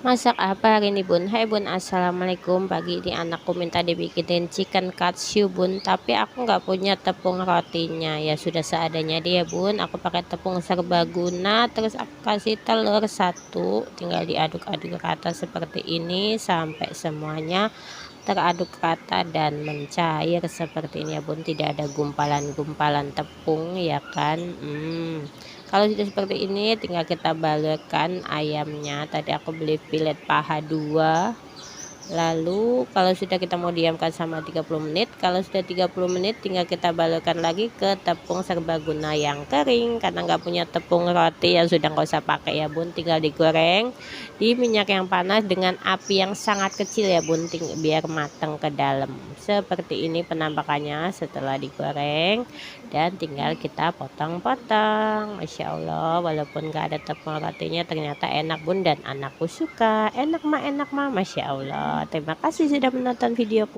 Masak apa hari ini bun? Hai bun, assalamualaikum. Pagi ini anakku minta dibikinin chicken katsu bun, tapi aku nggak punya tepung rotinya. Ya sudah seadanya dia bun. Aku pakai tepung serbaguna, terus aku kasih telur satu, tinggal diaduk-aduk rata seperti ini sampai semuanya teraduk rata dan mencair seperti ini ya bun. Tidak ada gumpalan-gumpalan tepung ya kan. Kalau sudah seperti ini tinggal kita balurkan ayamnya. Tadi aku beli filet paha 2. Lalu kalau sudah kita mau diamkan sama 30 menit, kalau sudah 30 menit tinggal kita balurkan lagi ke tepung serbaguna yang kering. Karena nggak punya tepung roti ya sudah nggak usah pakai ya bun, tinggal digoreng di minyak yang panas dengan api yang sangat kecil ya bun, biar matang ke dalam. Seperti ini penampakannya setelah digoreng, dan tinggal kita potong-potong. Masya Allah, walaupun nggak ada tepung rotinya ternyata enak bun, dan anakku suka. Enak mah, Masya Allah. Terima kasih sudah menonton videoku.